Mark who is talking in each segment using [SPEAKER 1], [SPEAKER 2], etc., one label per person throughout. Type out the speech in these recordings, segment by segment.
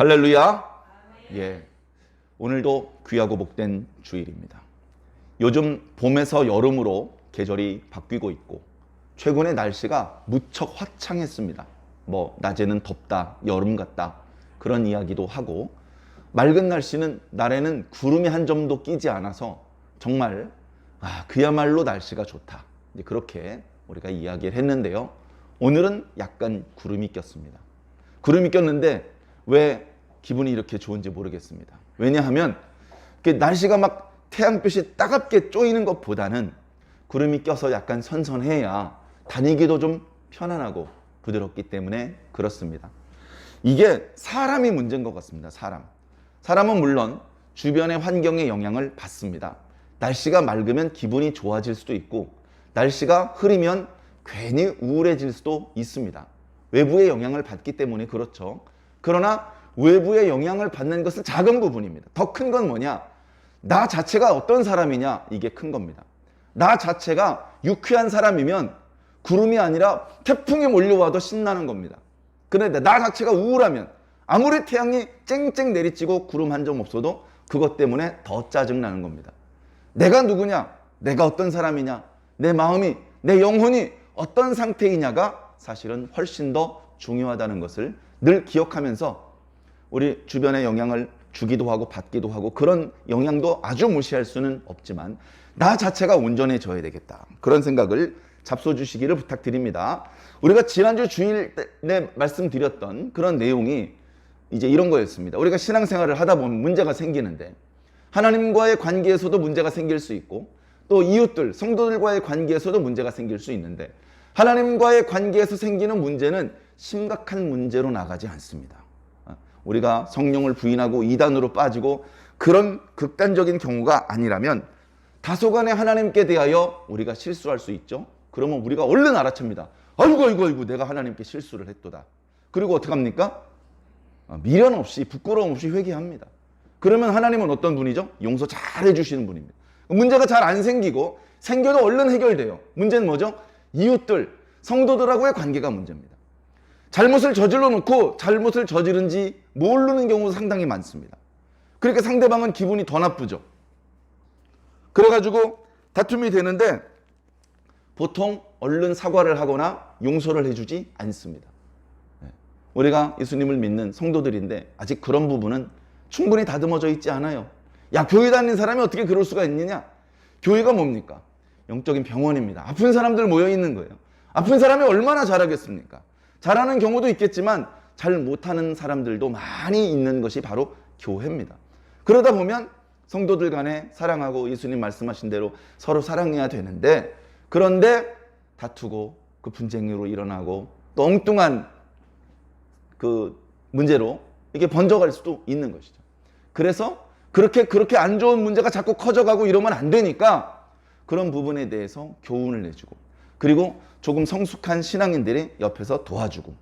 [SPEAKER 1] 할렐루야. 예. 오늘도 귀하고 복된 주일입니다. 요즘 봄에서 여름으로 계절이 바뀌고 있고 최근에 날씨가 무척 화창했습니다. 낮에는 덥다, 여름 같다 그런 이야기도 하고 맑은 날에는 구름이 한 점도 끼지 않아서 정말 그야말로 날씨가 좋다. 그렇게 우리가 이야기를 했는데요. 오늘은 약간 구름이 꼈습니다. 구름이 꼈는데 왜 기분이 이렇게 좋은지 모르겠습니다. 왜냐하면 날씨가 막 태양빛이 따갑게 쪼이는 것보다는 구름이 껴서 약간 선선해야 다니기도 좀 편안하고 부드럽기 때문에 그렇습니다. 이게 사람이 문제인 것 같습니다. 사람은 물론 주변의 환경의 영향을 받습니다. 날씨가 맑으면 기분이 좋아질 수도 있고 날씨가 흐리면 괜히 우울해질 수도 있습니다. 외부의 영향을 받기 때문에 그렇죠. 그러나 외부의 영향을 받는 것은 작은 부분입니다. 더 큰 건 뭐냐? 나 자체가 어떤 사람이냐? 이게 큰 겁니다. 나 자체가 유쾌한 사람이면 구름이 아니라 태풍이 몰려와도 신나는 겁니다. 그런데 나 자체가 우울하면 아무리 태양이 쨍쨍 내리치고 구름 한 점 없어도 그것 때문에 더 짜증나는 겁니다. 내가 누구냐? 내가 어떤 사람이냐? 내 마음이, 내 영혼이 어떤 상태이냐가 사실은 훨씬 더 중요하다는 것을 늘 기억하면서 우리 주변에 영향을 주기도 하고 받기도 하고 그런 영향도 아주 무시할 수는 없지만 나 자체가 온전해져야 되겠다. 그런 생각을 잡숴주시기를 부탁드립니다. 우리가 지난주 주일에 말씀드렸던 그런 내용이 이제 이런 거였습니다. 우리가 신앙생활을 하다 보면 문제가 생기는데 하나님과의 관계에서도 문제가 생길 수 있고 또 이웃들, 성도들과의 관계에서도 문제가 생길 수 있는데 하나님과의 관계에서 생기는 문제는 심각한 문제로 나가지 않습니다. 우리가 성령을 부인하고 이단으로 빠지고 그런 극단적인 경우가 아니라면 다소간에 하나님께 대하여 우리가 실수할 수 있죠. 그러면 우리가 얼른 알아챕니다. 아이고 내가 하나님께 실수를 했도다. 그리고 어떡합니까? 미련 없이 부끄러움 없이 회개합니다. 그러면 하나님은 어떤 분이죠? 용서 잘 해주시는 분입니다. 문제가 잘 안 생기고 생겨도 얼른 해결돼요. 문제는 뭐죠? 이웃들, 성도들하고의 관계가 문제입니다. 잘못을 저질러 놓고 잘못을 저지른지 모르는 경우도 상당히 많습니다. 그러니까 상대방은 기분이 더 나쁘죠. 그래가지고 다툼이 되는데 보통 얼른 사과를 하거나 용서를 해주지 않습니다. 우리가 예수님을 믿는 성도들인데 아직 그런 부분은 충분히 다듬어져 있지 않아요. 야, 교회 다니는 사람이 어떻게 그럴 수가 있느냐? 교회가 뭡니까? 영적인 병원입니다. 아픈 사람들 모여 있는 거예요. 아픈 사람이 얼마나 잘하겠습니까? 잘하는 경우도 있겠지만 잘 못하는 사람들도 많이 있는 것이 바로 교회입니다. 그러다 보면 성도들 간에 사랑하고 예수님 말씀하신 대로 서로 사랑해야 되는데 그런데 다투고 그 분쟁으로 일어나고 또 엉뚱한 그 문제로 이게 번져갈 수도 있는 것이죠. 그래서 그렇게 안 좋은 문제가 자꾸 커져가고 이러면 안 되니까 그런 부분에 대해서 교훈을 내주고 그리고 조금 성숙한 신앙인들이 옆에서 도와주고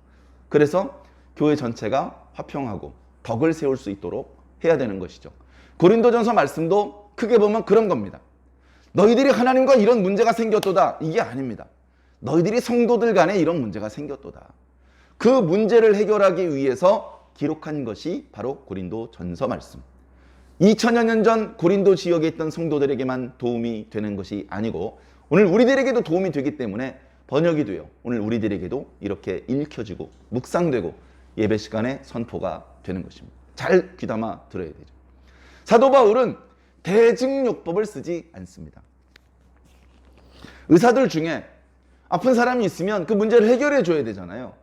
[SPEAKER 1] 그래서 교회 전체가 화평하고 덕을 세울 수 있도록 해야 되는 것이죠. 고린도전서 말씀도 크게 보면 그런 겁니다. 너희들이 하나님과 이런 문제가 생겼도다. 이게 아닙니다. 너희들이 성도들 간에 이런 문제가 생겼도다. 그 문제를 해결하기 위해서 기록한 것이 바로 고린도전서 말씀. 2000여 년 전 고린도 지역에 있던 성도들에게만 도움이 되는 것이 아니고 오늘 우리들에게도 도움이 되기 때문에 번역이 돼요. 오늘 우리들에게도 이렇게 읽혀지고 묵상되고 예배 시간에 선포가 되는 것입니다. 잘 귀담아 들어야 되죠. 사도 바울은 대증요법을 쓰지 않습니다. 의사들 중에 아픈 사람이 있으면 그 문제를 해결해 줘야 되잖아요.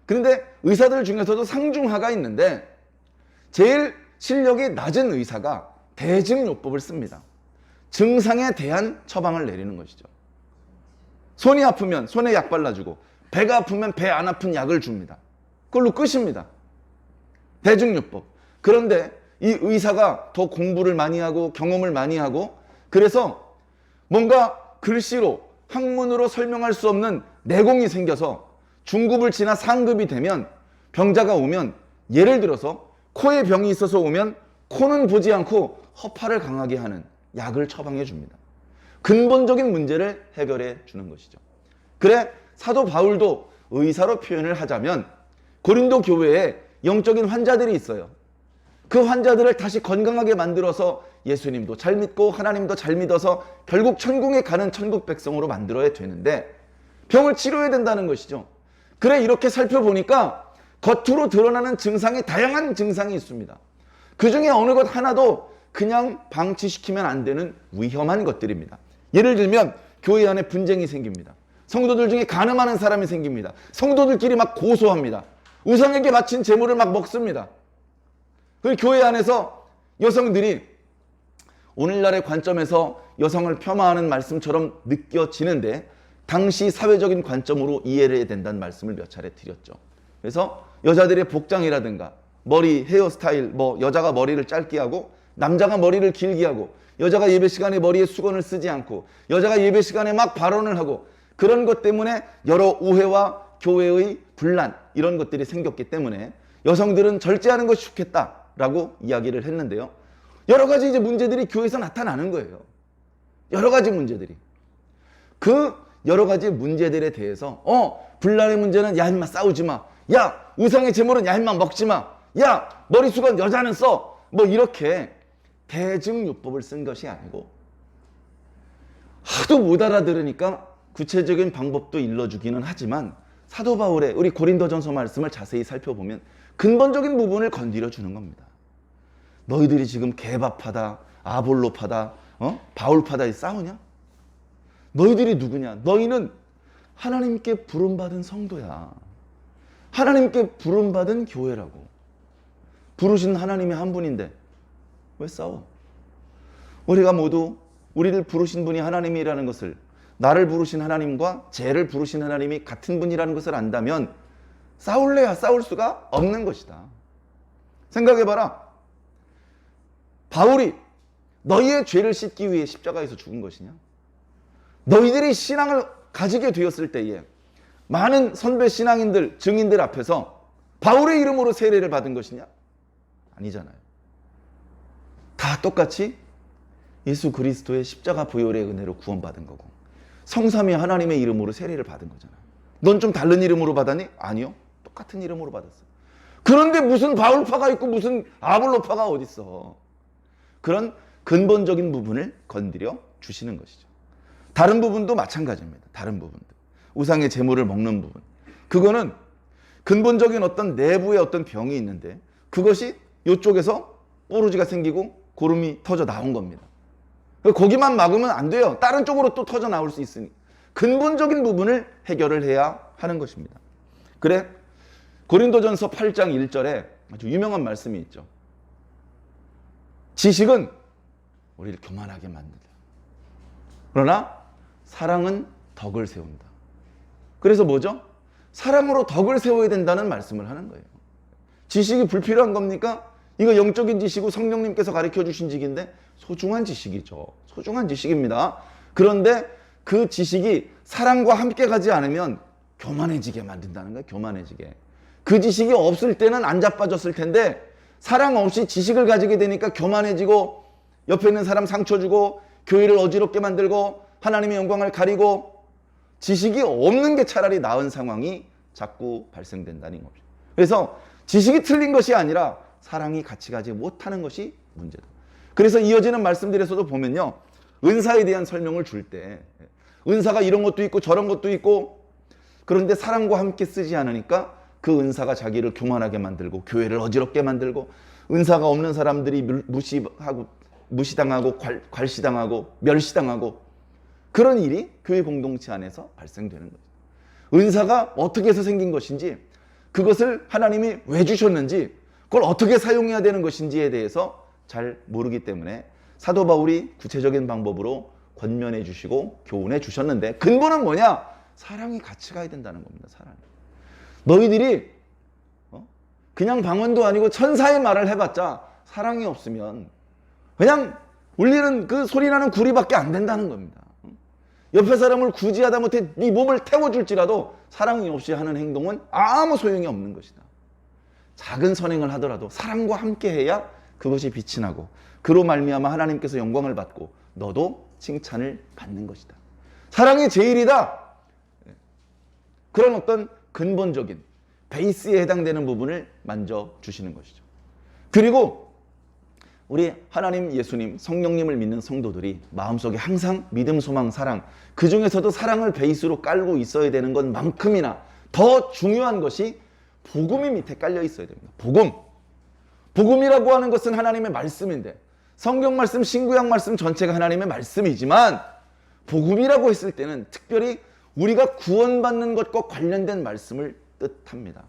[SPEAKER 1] 그런데 의사들 중에서도 상중하가 있는데 제일 실력이 낮은 의사가 대증요법을 씁니다. 증상에 대한 처방을 내리는 것이죠. 손이 아프면 손에 약 발라주고 배가 아프면 배 안 아픈 약을 줍니다. 그걸로 끝입니다. 대증요법. 그런데 이 의사가 더 공부를 많이 하고 경험을 많이 하고 그래서 뭔가 글씨로 학문으로 설명할 수 없는 내공이 생겨서 중급을 지나 상급이 되면 병자가 오면 예를 들어서 코에 병이 있어서 오면 코는 보지 않고 허파를 강하게 하는 약을 처방해 줍니다. 근본적인 문제를 해결해 주는 것이죠. 그래 사도 바울도 의사로 표현을 하자면 고린도 교회에 영적인 환자들이 있어요. 그 환자들을 다시 건강하게 만들어서 예수님도 잘 믿고 하나님도 잘 믿어서 결국 천국에 가는 천국 백성으로 만들어야 되는데 병을 치료해야 된다는 것이죠. 그래, 이렇게 살펴보니까 겉으로 드러나는 증상이 다양한 증상이 있습니다. 그 중에 어느 것 하나도 그냥 방치시키면 안 되는 위험한 것들입니다. 예를 들면 교회 안에 분쟁이 생깁니다. 성도들 중에 간음하는 사람이 생깁니다. 성도들끼리 막 고소합니다. 우상에게 바친 제물을 막 먹습니다. 그 교회 안에서 여성들이 오늘날의 관점에서 여성을 폄하하는 말씀처럼 느껴지는데 당시 사회적인 관점으로 이해를 해야 된다는 말씀을 몇 차례 드렸죠. 그래서 여자들의 복장이라든가 머리, 헤어스타일, 여자가 머리를 짧게 하고 남자가 머리를 길게 하고 여자가 예배 시간에 머리에 수건을 쓰지 않고 여자가 예배 시간에 막 발언을 하고 그런 것 때문에 여러 오해와 교회의 분란 이런 것들이 생겼기 때문에 여성들은 절제하는 것이 좋겠다라고 이야기를 했는데요. 여러 가지 이제 문제들이 교회에서 나타나는 거예요. 여러 가지 문제들이. 그 여러 가지 문제들에 대해서 분란의 문제는 야 임마 싸우지 마. 야 우상의 제물은 야 임마 먹지 마. 야 머리수건 여자는 써. 이렇게 대증요법을 쓴 것이 아니고 하도 못 알아들으니까 구체적인 방법도 일러주기는 하지만 사도 바울의 우리 고린도전서 말씀을 자세히 살펴보면 근본적인 부분을 건드려 주는 겁니다. 너희들이 지금 개바파다, 아볼로파다, 바울파다 싸우냐? 너희들이 누구냐? 너희는 하나님께 부름받은 성도야. 하나님께 부름받은 교회라고. 부르신 하나님이 한 분인데 왜 싸워? 우리가 모두 우리를 부르신 분이 하나님이라는 것을, 나를 부르신 하나님과 쟤를 부르신 하나님이 같은 분이라는 것을 안다면 싸울래야 싸울 수가 없는 것이다. 생각해봐라. 바울이 너희의 죄를 씻기 위해 십자가에서 죽은 것이냐? 너희들이 신앙을 가지게 되었을 때에 많은 선배 신앙인들, 증인들 앞에서 바울의 이름으로 세례를 받은 것이냐? 아니잖아요. 다 똑같이 예수 그리스도의 십자가 보혈의 은혜로 구원받은 거고 성삼위 하나님의 이름으로 세례를 받은 거잖아요. 넌 좀 다른 이름으로 받았니? 아니요. 똑같은 이름으로 받았어. 그런데 무슨 바울파가 있고 무슨 아볼로파가 어딨어. 그런 근본적인 부분을 건드려 주시는 것이죠. 다른 부분도 마찬가지입니다. 다른 부분도. 우상의 제물을 먹는 부분. 그거는 근본적인 어떤 내부의 어떤 병이 있는데 그것이 이쪽에서 뽀루지가 생기고 고름이 터져 나온 겁니다. 거기만 막으면 안 돼요. 다른 쪽으로 또 터져 나올 수 있으니. 근본적인 부분을 해결을 해야 하는 것입니다. 그래, 고린도전서 8장 1절에 아주 유명한 말씀이 있죠. 지식은 우리를 교만하게 만든다. 그러나 사랑은 덕을 세운다. 그래서 뭐죠? 사랑으로 덕을 세워야 된다는 말씀을 하는 거예요. 지식이 불필요한 겁니까? 이거 영적인 지식이고 성령님께서 가르쳐 주신 지식인데 소중한 지식이죠. 소중한 지식입니다. 그런데 그 지식이 사랑과 함께 가지 않으면 교만해지게 만든다는 거예요. 교만해지게. 그 지식이 없을 때는 안 자빠졌을 텐데 사랑 없이 지식을 가지게 되니까 교만해지고 옆에 있는 사람 상처 주고 교회를 어지럽게 만들고 하나님의 영광을 가리고 지식이 없는 게 차라리 나은 상황이 자꾸 발생된다는 거죠. 그래서 지식이 틀린 것이 아니라 사랑이 같이 가지 못하는 것이 문제다. 그래서 이어지는 말씀들에서도 보면요. 은사에 대한 설명을 줄 때 은사가 이런 것도 있고 저런 것도 있고 그런데 사랑과 함께 쓰지 않으니까 그 은사가 자기를 교만하게 만들고 교회를 어지럽게 만들고 은사가 없는 사람들이 무시당하고 괄시당하고 멸시당하고 그런 일이 교회 공동체 안에서 발생되는 거죠. 은사가 어떻게 해서 생긴 것인지 그것을 하나님이 왜 주셨는지 그걸 어떻게 사용해야 되는 것인지에 대해서 잘 모르기 때문에 사도 바울이 구체적인 방법으로 권면해 주시고 교훈해 주셨는데 근본은 뭐냐? 사랑이 같이 가야 된다는 겁니다. 사랑이. 너희들이 그냥 방언도 아니고 천사의 말을 해봤자 사랑이 없으면 그냥 울리는 그 소리나는 구리밖에 안 된다는 겁니다. 옆에 사람을 굳이 하다못해 네 몸을 태워줄지라도 사랑이 없이 하는 행동은 아무 소용이 없는 것이다. 작은 선행을 하더라도 사랑과 함께 해야 그것이 빛이 나고 그로 말미암아 하나님께서 영광을 받고 너도 칭찬을 받는 것이다. 사랑이 제일이다. 그런 어떤 근본적인 베이스에 해당되는 부분을 만져주시는 것이죠. 그리고 우리 하나님, 예수님, 성령님을 믿는 성도들이 마음속에 항상 믿음, 소망, 사랑, 그 중에서도 사랑을 베이스로 깔고 있어야 되는 것만큼이나 더 중요한 것이 복음이 밑에 깔려 있어야 됩니다. 복음. 복음이라고 하는 것은 하나님의 말씀인데, 성경 말씀, 신구약 말씀 전체가 하나님의 말씀이지만, 복음이라고 했을 때는 특별히 우리가 구원받는 것과 관련된 말씀을 뜻합니다.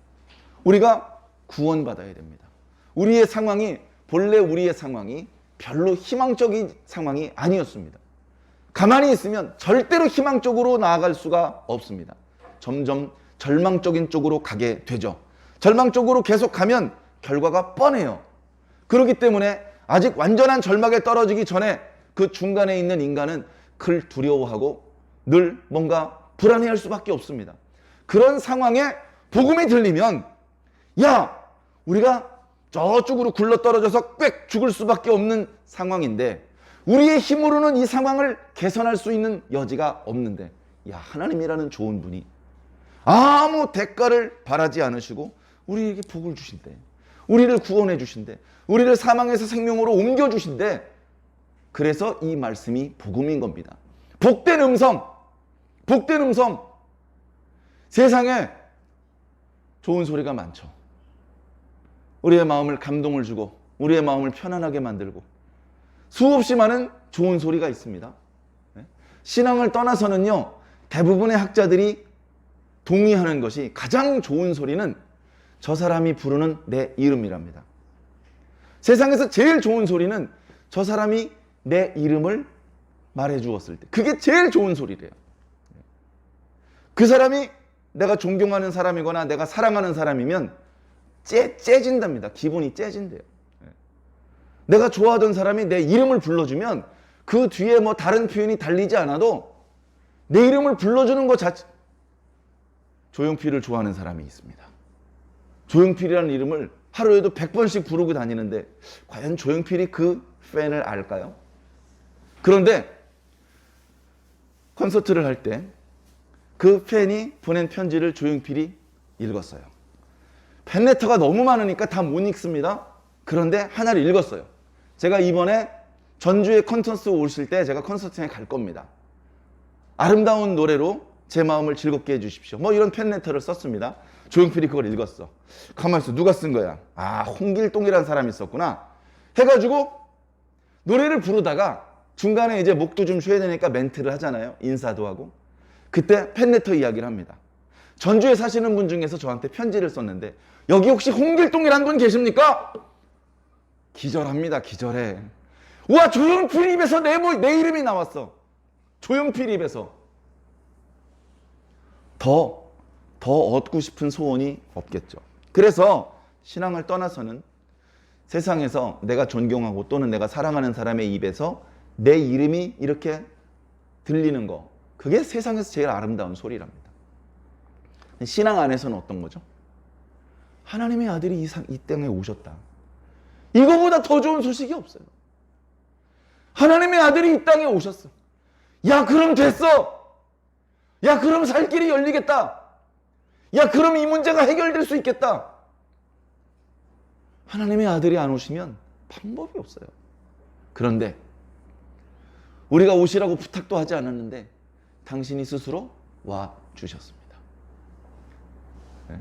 [SPEAKER 1] 우리가 구원받아야 됩니다. 우리의 상황이, 본래 우리의 상황이 별로 희망적인 상황이 아니었습니다. 가만히 있으면 절대로 희망적으로 나아갈 수가 없습니다. 점점 절망적인 쪽으로 가게 되죠. 절망적으로 계속 가면 결과가 뻔해요. 그렇기 때문에 아직 완전한 절망에 떨어지기 전에 그 중간에 있는 인간은 그를 두려워하고 늘 뭔가 불안해할 수밖에 없습니다. 그런 상황에 복음이 들리면, 야, 우리가 저쪽으로 굴러떨어져서 꽥 죽을 수밖에 없는 상황인데, 우리의 힘으로는 이 상황을 개선할 수 있는 여지가 없는데, 야, 하나님이라는 좋은 분이 아무 대가를 바라지 않으시고 우리에게 복을 주신대, 우리를 구원해 주신대, 우리를 사망에서 생명으로 옮겨 주신대. 그래서 이 말씀이 복음인 겁니다. 복된 음성, 복된 음성. 세상에 좋은 소리가 많죠. 우리의 마음을 감동을 주고 우리의 마음을 편안하게 만들고 수없이 많은 좋은 소리가 있습니다. 신앙을 떠나서는요, 대부분의 학자들이 동의하는 것이 가장 좋은 소리는 저 사람이 부르는 내 이름이랍니다. 세상에서 제일 좋은 소리는 저 사람이 내 이름을 말해 주었을 때, 그게 제일 좋은 소리래요. 그 사람이 내가 존경하는 사람이거나 내가 사랑하는 사람이면 째진답니다. 기분이 째진대요. 내가 좋아하던 사람이 내 이름을 불러주면 그 뒤에 뭐 다른 표현이 달리지 않아도 내 이름을 불러주는 것 자체. 조용필을 좋아하는 사람이 있습니다. 조용필이라는 이름을 하루에도 100번씩 부르고 다니는데 과연 조용필이 그 팬을 알까요? 그런데 콘서트를 할 때 그 팬이 보낸 편지를 조용필이 읽었어요. 팬레터가 너무 많으니까 다 못 읽습니다. 그런데 하나를 읽었어요. 제가 이번에 전주에 콘서트 오실 때 제가 콘서트에 갈 겁니다. 아름다운 노래로 제 마음을 즐겁게 해주십시오. 뭐 이런 팬레터를 썼습니다. 조용필이 그걸 읽었어. 가만히 있어. 누가 쓴 거야? 아, 홍길동이라는 사람이 있었구나. 해가지고 노래를 부르다가 중간에 이제 목도 좀 쉬어야 되니까 멘트를 하잖아요. 인사도 하고. 그때 팬레터 이야기를 합니다. 전주에 사시는 분 중에서 저한테 편지를 썼는데 여기 혹시 홍길동이라는 분 계십니까? 기절합니다. 기절해. 우와, 조용필 입에서 내 이름이 나왔어. 조용필 입에서. 더 얻고 싶은 소원이 없겠죠. 그래서 신앙을 떠나서는 세상에서 내가 존경하고 또는 내가 사랑하는 사람의 입에서 내 이름이 이렇게 들리는 거, 그게 세상에서 제일 아름다운 소리랍니다. 신앙 안에서는 어떤 거죠? 하나님의 아들이 이 땅에 오셨다. 이거보다 더 좋은 소식이 없어요. 하나님의 아들이 이 땅에 오셨어. 야, 그럼 됐어. 야, 그럼 살 길이 열리겠다. 야, 그럼 이 문제가 해결될 수 있겠다. 하나님의 아들이 안 오시면 방법이 없어요. 그런데 우리가 오시라고 부탁도 하지 않았는데 당신이 스스로 와 주셨습니다. 네?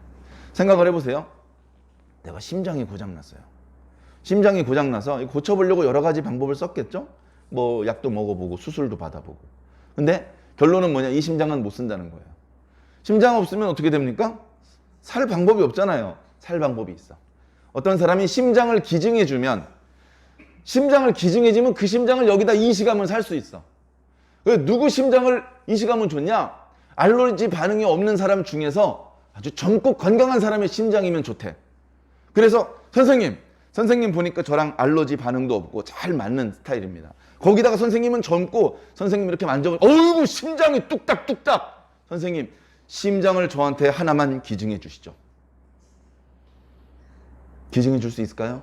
[SPEAKER 1] 생각을 해보세요. 내가 심장이 고장났어요. 심장이 고장나서 고쳐보려고 여러 가지 방법을 썼겠죠? 뭐 약도 먹어보고 수술도 받아보고. 근데 결론은 뭐냐? 이 심장은 못 쓴다는 거예요. 심장 없으면 어떻게 됩니까? 살 방법이 없잖아요. 살 방법이 있어. 어떤 사람이 심장을 기증해주면, 심장을 기증해주면 그 심장을 여기다 이식하면 살 수 있어. 누구 심장을 이식하면 좋냐? 알러지 반응이 없는 사람 중에서 아주 젊고 건강한 사람의 심장이면 좋대. 그래서 선생님 보니까 저랑 알러지 반응도 없고 잘 맞는 스타일입니다. 거기다가 선생님은 젊고 선생님 이렇게 만져보면 어이구 심장이 뚝딱뚝딱. 선생님 심장을 저한테 하나만 기증해 주시죠. 기증해 줄 수 있을까요?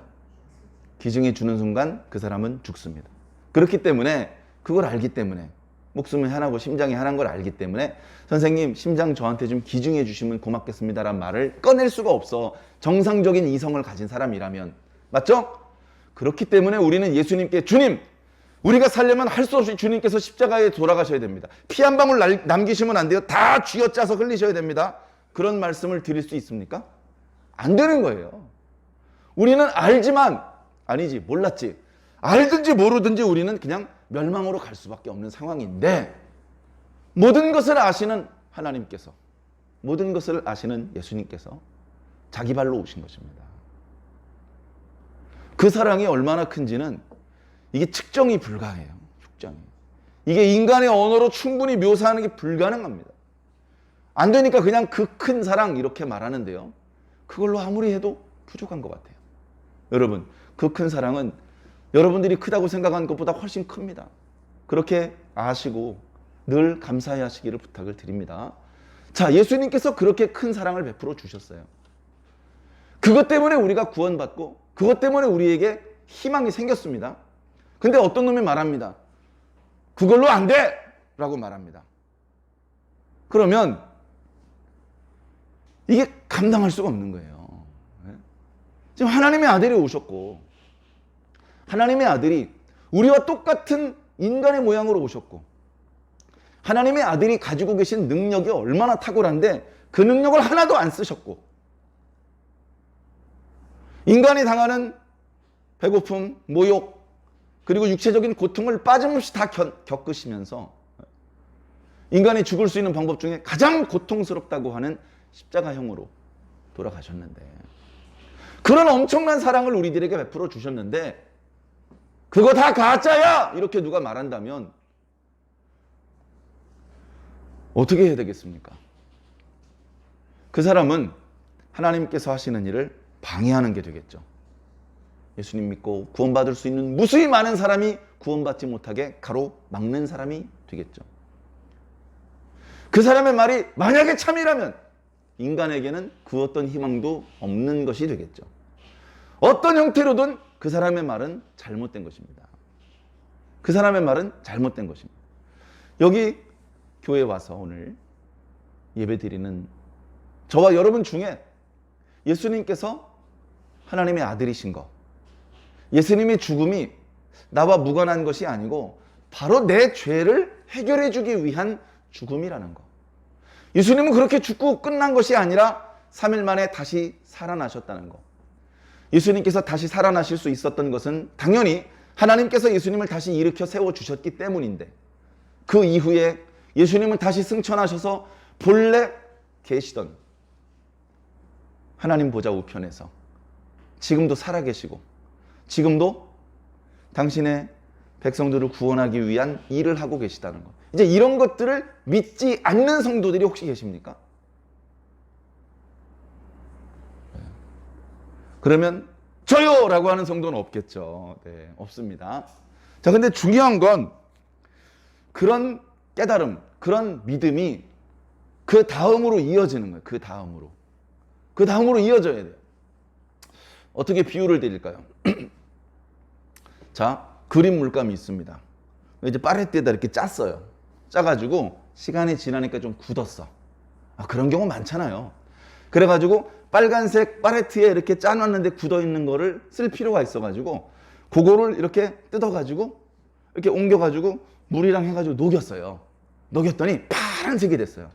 [SPEAKER 1] 기증해 주는 순간 그 사람은 죽습니다. 그렇기 때문에, 그걸 알기 때문에 목숨이 하나고 심장이 하나인 걸 알기 때문에 선생님 심장 저한테 좀 기증해 주시면 고맙겠습니다라는 말을 꺼낼 수가 없어. 정상적인 이성을 가진 사람이라면. 맞죠? 그렇기 때문에 우리는 예수님께 주님, 우리가 살려면 할 수 없이 주님께서 십자가에 돌아가셔야 됩니다. 피 한 방울 남기시면 안 돼요. 다 쥐어짜서 흘리셔야 됩니다. 그런 말씀을 드릴 수 있습니까? 안 되는 거예요. 우리는 알지만, 아니지, 몰랐지. 알든지 모르든지 우리는 그냥 멸망으로 갈 수밖에 없는 상황인데, 모든 것을 아시는 하나님께서, 모든 것을 아시는 예수님께서 자기 발로 오신 것입니다. 그 사랑이 얼마나 큰지는 이게 측정이 불가해요. 측정이. 이게 인간의 언어로 충분히 묘사하는 게 불가능합니다. 안 되니까 그냥 그 큰 사랑 이렇게 말하는데요. 그걸로 아무리 해도 부족한 것 같아요. 여러분, 그 큰 사랑은 여러분들이 크다고 생각하는 것보다 훨씬 큽니다. 그렇게 아시고 늘 감사해 하시기를 부탁을 드립니다. 자, 예수님께서 그렇게 큰 사랑을 베풀어 주셨어요. 그것 때문에 우리가 구원받고 그것 때문에 우리에게 희망이 생겼습니다. 근데 어떤 놈이 말합니다. 그걸로 안 돼! 라고 말합니다. 그러면 이게 감당할 수가 없는 거예요. 지금 하나님의 아들이 오셨고 하나님의 아들이 우리와 똑같은 인간의 모양으로 오셨고 하나님의 아들이 가지고 계신 능력이 얼마나 탁월한데 그 능력을 하나도 안 쓰셨고 인간이 당하는 배고픔, 모욕 그리고 육체적인 고통을 빠짐없이 다 겪으시면서 인간이 죽을 수 있는 방법 중에 가장 고통스럽다고 하는 십자가형으로 돌아가셨는데 그런 엄청난 사랑을 우리들에게 베풀어 주셨는데 그거 다 가짜야! 이렇게 누가 말한다면 어떻게 해야 되겠습니까? 그 사람은 하나님께서 하시는 일을 방해하는 게 되겠죠. 예수님 믿고 구원받을 수 있는 무수히 많은 사람이 구원받지 못하게 가로막는 사람이 되겠죠. 그 사람의 말이 만약에 참이라면 인간에게는 그 어떤 희망도 없는 것이 되겠죠. 어떤 형태로든 그 사람의 말은 잘못된 것입니다. 그 사람의 말은 잘못된 것입니다. 여기 교회에 와서 오늘 예배드리는 저와 여러분 중에 예수님께서 하나님의 아들이신 것, 예수님의 죽음이 나와 무관한 것이 아니고 바로 내 죄를 해결해 주기 위한 죽음이라는 것. 예수님은 그렇게 죽고 끝난 것이 아니라 3일 만에 다시 살아나셨다는 것. 예수님께서 다시 살아나실 수 있었던 것은 당연히 하나님께서 예수님을 다시 일으켜 세워주셨기 때문인데 그 이후에 예수님은 다시 승천하셔서 본래 계시던 하나님 보좌 우편에서 지금도 살아계시고 지금도 당신의 백성들을 구원하기 위한 일을 하고 계시다는 것. 이제 이런 것들을 믿지 않는 성도들이 혹시 계십니까? 그러면 저요! 라고 하는 성도는 없겠죠. 네, 없습니다. 자, 근데 중요한 건 그런 깨달음, 그런 믿음이 그 다음으로 이어지는 거예요. 그 다음으로. 그 다음으로 이어져야 돼요. 어떻게 비유를 드릴까요? 자, 그린 물감이 있습니다. 이제 파레트에다 이렇게 짰어요. 짜가지고 시간이 지나니까 좀 굳었어. 그런 경우 많잖아요. 그래가지고 빨간색 파레트에 이렇게 짜놨는데 굳어있는 거를 쓸 필요가 있어가지고 그거를 이렇게 뜯어가지고 이렇게 옮겨가지고 물이랑 해가지고 녹였어요. 녹였더니 파란색이 됐어요.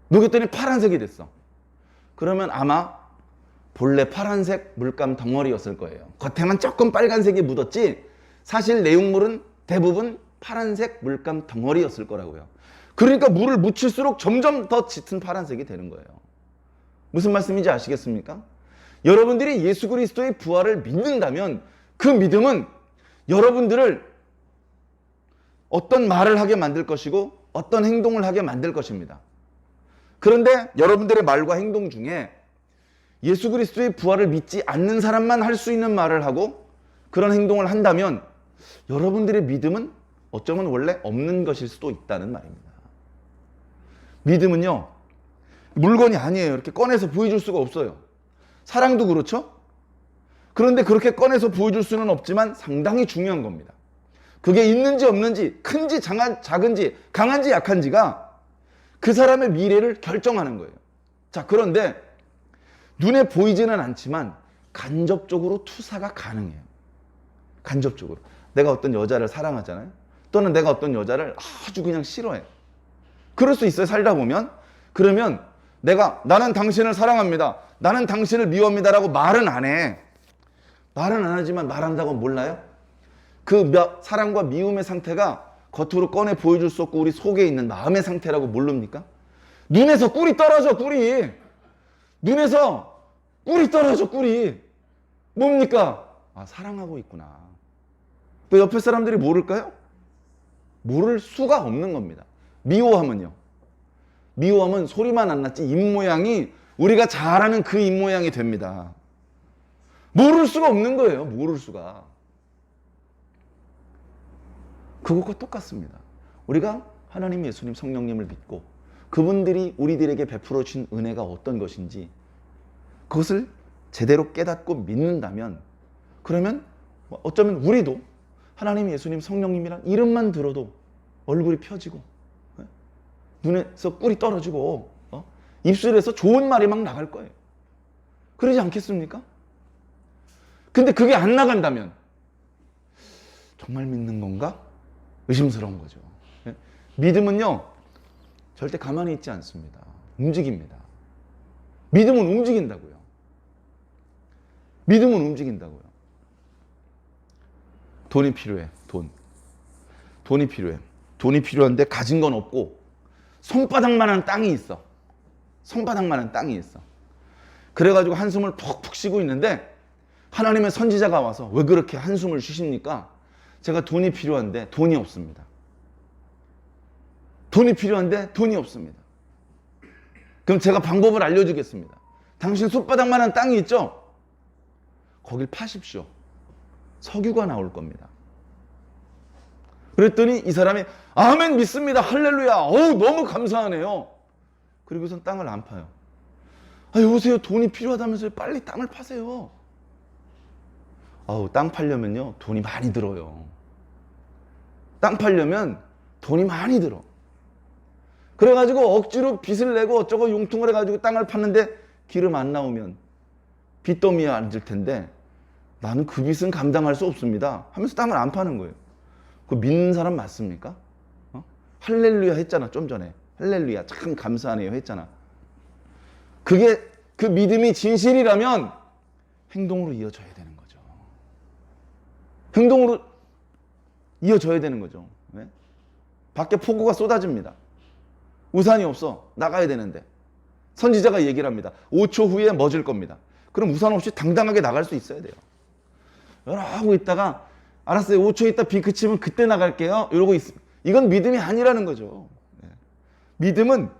[SPEAKER 1] 녹였더니 파란색이 됐어. 그러면 아마 본래 파란색 물감 덩어리였을 거예요. 겉에만 조금 빨간색이 묻었지 사실 내용물은 대부분 파란색 물감 덩어리였을 거라고요. 그러니까 물을 묻힐수록 점점 더 짙은 파란색이 되는 거예요. 무슨 말씀인지 아시겠습니까? 여러분들이 예수 그리스도의 부활을 믿는다면 그 믿음은 여러분들을 어떤 말을 하게 만들 것이고 어떤 행동을 하게 만들 것입니다. 그런데 여러분들의 말과 행동 중에 예수 그리스도의 부활을 믿지 않는 사람만 할 수 있는 말을 하고 그런 행동을 한다면 여러분들의 믿음은 어쩌면 원래 없는 것일 수도 있다는 말입니다. 믿음은요, 물건이 아니에요. 이렇게 꺼내서 보여줄 수가 없어요. 사랑도 그렇죠? 그런데 그렇게 꺼내서 보여줄 수는 없지만 상당히 중요한 겁니다. 그게 있는지 없는지, 큰지 작은지, 강한지 약한지가 그 사람의 미래를 결정하는 거예요. 자, 그런데 눈에 보이지는 않지만 간접적으로 투사가 가능해요. 간접적으로. 내가 어떤 여자를 사랑하잖아요. 또는 내가 어떤 여자를 아주 그냥 싫어해. 그럴 수 있어요, 살다 보면. 그러면 나는 당신을 사랑합니다, 나는 당신을 미워합니다라고 말은 안 해. 말은 안 하지만 말한다고 몰라요? 그 사랑과 미움의 상태가 겉으로 꺼내 보여줄 수 없고 우리 속에 있는 마음의 상태라고 모릅니까? 눈에서 꿀이 떨어져, 꿀이. 눈에서 꿀이 떨어져, 꿀이. 뭡니까? 아, 사랑하고 있구나. 또 옆에 사람들이 모를까요? 모를 수가 없는 겁니다. 미워하면요. 미워하면 소리만 안 났지 입모양이 우리가 잘 아는 그 입모양이 됩니다. 모를 수가 없는 거예요. 모를 수가. 그것과 똑같습니다. 우리가 하나님, 예수님, 성령님을 믿고 그분들이 우리들에게 베풀어 주신 은혜가 어떤 것인지 그것을 제대로 깨닫고 믿는다면, 그러면 어쩌면 우리도 하나님, 예수님, 성령님이란 이름만 들어도 얼굴이 펴지고 눈에서 꿀이 떨어지고 입술에서 좋은 말이 막 나갈 거예요. 그러지 않겠습니까? 근데 그게 안 나간다면 정말 믿는 건가? 의심스러운 거죠. 믿음은요, 절대 가만히 있지 않습니다. 움직입니다. 믿음은 움직인다고요. 믿음은 움직인다고요. 돈이 필요해. 돈이 필요해. 돈이 필요한데 가진 건 없고 손바닥만한 땅이 있어. 손바닥만한 땅이 있어. 그래가지고 한숨을 푹푹 쉬고 있는데 하나님의 선지자가 와서 왜 그렇게 한숨을 쉬십니까? 제가 돈이 필요한데 돈이 없습니다. 돈이 필요한데 돈이 없습니다. 그럼 제가 방법을 알려주겠습니다. 당신 손바닥만한 땅이 있죠? 거길 파십시오. 석유가 나올 겁니다. 그랬더니 이 사람이 아멘, 믿습니다, 할렐루야, 어우 너무 감사하네요. 그리고선 땅을 안 파요. 아, 여보세요, 돈이 필요하다면서요. 빨리 땅을 파세요. 땅 팔려면요 돈이 많이 들어요. 땅 팔려면 돈이 많이 들어. 그래가지고 억지로 빚을 내고 어쩌고 융통을 해가지고 땅을 팠는데 기름 안 나오면 빚더미에 앉을 텐데 나는 그 빚은 감당할 수 없습니다 하면서 땅을 안 파는 거예요. 그거 믿는 사람 맞습니까? 할렐루야 했잖아, 좀 전에. 할렐루야, 참 감사하네요 했잖아. 그게 그 믿음이 진실이라면 행동으로 이어져야 되는 거죠. 행동으로 이어져야 되는 거죠. 네? 밖에 폭우가 쏟아집니다. 우산이 없어. 나가야 되는데 선지자가 얘기를 합니다. 5초 후에 멎을 겁니다. 그럼 우산 없이 당당하게 나갈 수 있어야 돼요. 이러고 있다가 알았어요, 5초 있다 비 그치면 그때 나갈게요 이러고 있습니다. 이건 믿음이 아니라는 거죠. 네. 믿음은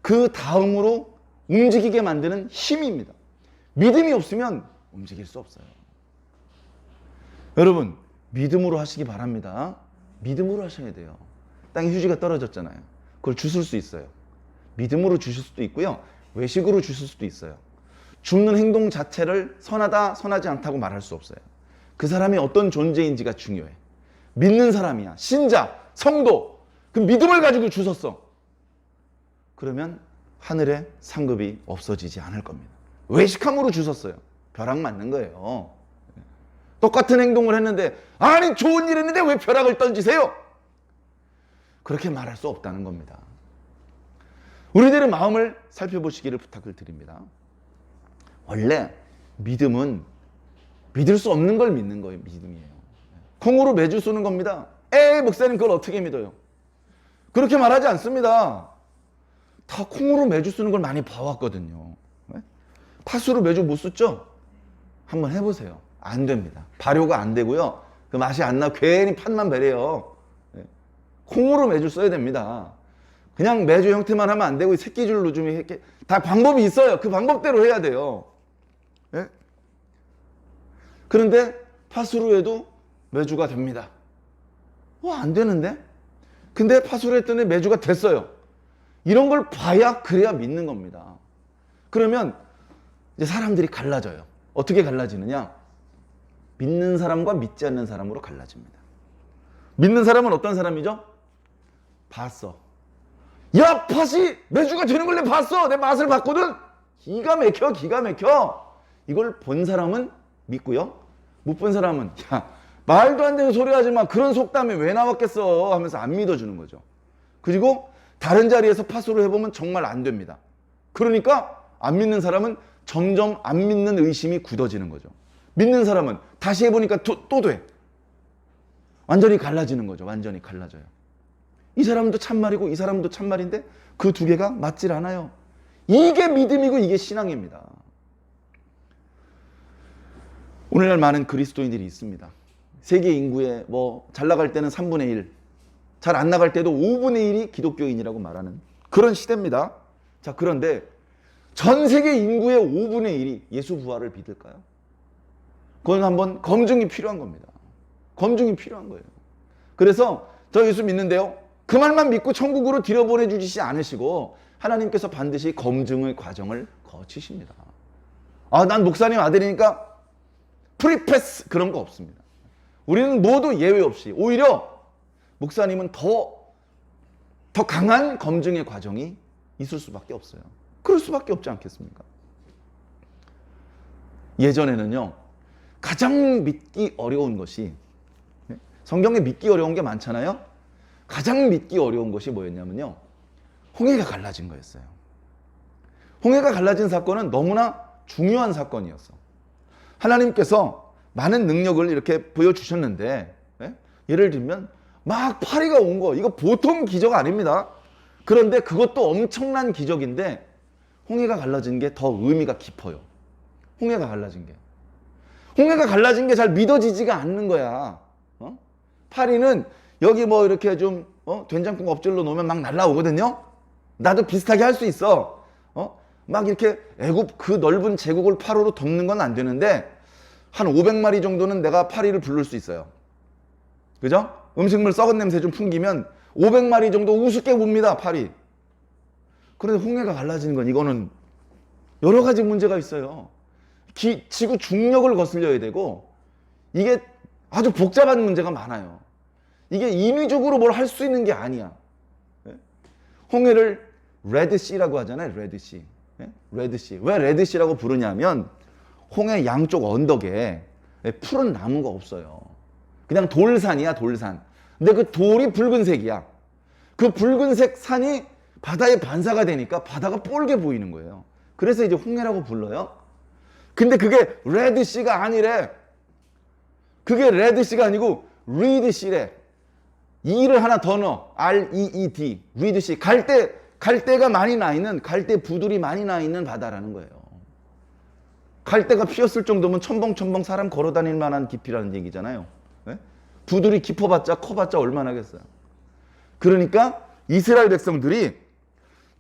[SPEAKER 1] 그 다음으로 움직이게 만드는 힘입니다. 믿음이 없으면 움직일 수 없어요. 여러분, 믿음으로 하시기 바랍니다. 믿음으로 하셔야 돼요. 땅에 휴지가 떨어졌잖아요. 그걸 주실 수 있어요. 믿음으로 주실 수도 있고요, 외식으로 주실 수도 있어요. 줍는 행동 자체를 선하다 선하지 않다고 말할 수 없어요. 그 사람이 어떤 존재인지가 중요해. 믿는 사람이야, 신자, 성도, 그 믿음을 가지고 주셨어. 그러면 하늘의 상급이 없어지지 않을 겁니다. 외식함으로 주셨어요. 벼락 맞는 거예요. 똑같은 행동을 했는데, 아니 좋은 일 했는데 왜 벼락을 던지세요? 그렇게 말할 수 없다는 겁니다. 우리들의 마음을 살펴보시기를 부탁을 드립니다. 원래 믿음은 믿을 수 없는 걸 믿는 거예요. 믿음이에요. 콩으로 매주 쏘는 겁니다. 에이, 목사님 그걸 어떻게 믿어요? 그렇게 말하지 않습니다. 다 콩으로 매주 쓰는 걸 많이 봐왔거든요. 팥으로 매주 못 쏟죠? 한번 해보세요. 안 됩니다. 발효가 안 되고요, 그 맛이 안 나. 괜히 팥만 배래요. 콩으로 매주 써야 됩니다. 그냥 매주 형태만 하면 안 되고 새끼줄 누줌이 이렇게 다 방법이 있어요. 그 방법대로 해야 돼요. 예? 그런데 팥으로 해도 매주가 됩니다. 안 되는데? 근데 팥으로 했더니 매주가 됐어요. 이런 걸 봐야, 그래야 믿는 겁니다. 그러면 이제 사람들이 갈라져요. 어떻게 갈라지느냐? 믿는 사람과 믿지 않는 사람으로 갈라집니다. 믿는 사람은 어떤 사람이죠? 봤어. 야, 팥이 메주가 되는 걸 내가 봤어. 내 맛을 봤거든. 기가 막혀, 기가 막혀. 이걸 본 사람은 믿고요. 못 본 사람은 야, 말도 안 되는 소리 하지 마. 그런 속담이 왜 나왔겠어 하면서 안 믿어주는 거죠. 그리고 다른 자리에서 파수를 해보면 정말 안 됩니다. 그러니까 안 믿는 사람은 점점 안 믿는 의심이 굳어지는 거죠. 믿는 사람은 다시 해보니까 또 돼. 완전히 갈라지는 거죠. 완전히 갈라져요. 이 사람도 참말이고 이 사람도 참말인데 그 두 개가 맞질 않아요. 이게 믿음이고 이게 신앙입니다. 오늘날 많은 그리스도인들이 있습니다. 세계 인구의 잘 나갈 때는 3분의 1, 잘 안 나갈 때도 5분의 1이 기독교인이라고 말하는 그런 시대입니다. 자, 그런데 전 세계 인구의 5분의 1이 예수 부활을 믿을까요? 그건 한번 검증이 필요한 겁니다. 검증이 필요한 거예요. 그래서 저 예수 믿는데요. 그 말만 믿고 천국으로 들여보내주시지 않으시고 하나님께서 반드시 검증의 과정을 거치십니다. 아, 난 목사님 아들이니까 프리패스 그런 거 없습니다. 우리는 모두 예외 없이 오히려 목사님은 더 강한 검증의 과정이 있을 수밖에 없어요. 그럴 수밖에 없지 않겠습니까? 예전에는요. 가장 믿기 어려운 것이 성경에 믿기 어려운 게 많잖아요. 가장 믿기 어려운 것이 뭐였냐면요. 홍해가 갈라진 거였어요. 홍해가 갈라진 사건은 너무나 중요한 사건이었어. 하나님께서 많은 능력을 이렇게 보여주셨는데 예를 들면 막 파리가 온 거 이거 보통 기적 아닙니다. 그런데 그것도 엄청난 기적인데 홍해가 갈라진 게 더 의미가 깊어요. 홍해가 갈라진 게. 홍해가 갈라진 게 잘 믿어지지가 않는 거야. 파리는 여기 이렇게 좀 된장국 엎질러 놓으면 막 날라오거든요. 나도 비슷하게 할 수 있어. 막 이렇게 애굽 그 넓은 제국을 파로로 덮는 건 안 되는데 한 500마리 정도는 내가 파리를 부를 수 있어요. 그죠? 음식물 썩은 냄새 좀 풍기면 500마리 정도 우습게 봅니다, 파리. 그런데 홍해가 갈라지는 건 이거는 여러 가지 문제가 있어요. 지구 중력을 거슬려야 되고 이게 아주 복잡한 문제가 많아요. 이게 인위적으로 뭘 할 수 있는 게 아니야. 홍해를 레드시라고 하잖아요. 레드시. 레드시. 왜 레드시라고 부르냐면 홍해 양쪽 언덕에 푸른 나무가 없어요. 그냥 돌산이야, 돌산. 근데 그 돌이 붉은색이야. 그 붉은색 산이 바다의 반사가 되니까 바다가 뻘게 보이는 거예요. 그래서 이제 홍해라고 불러요. 근데 그게 레드시가 아니래. 그게 레드시가 아니고 리드시래. E를 하나 더 넣어. R-E-E-D. 리드시. 갈대가 많이 나 있는, 갈대 부들이 많이 나 있는 바다라는 거예요. 갈대가 피었을 정도면 첨벙첨벙 사람 걸어다닐 만한 깊이라는 얘기잖아요. 네? 부들이 깊어봤자 커봤자 얼마나겠어요. 그러니까 이스라엘 백성들이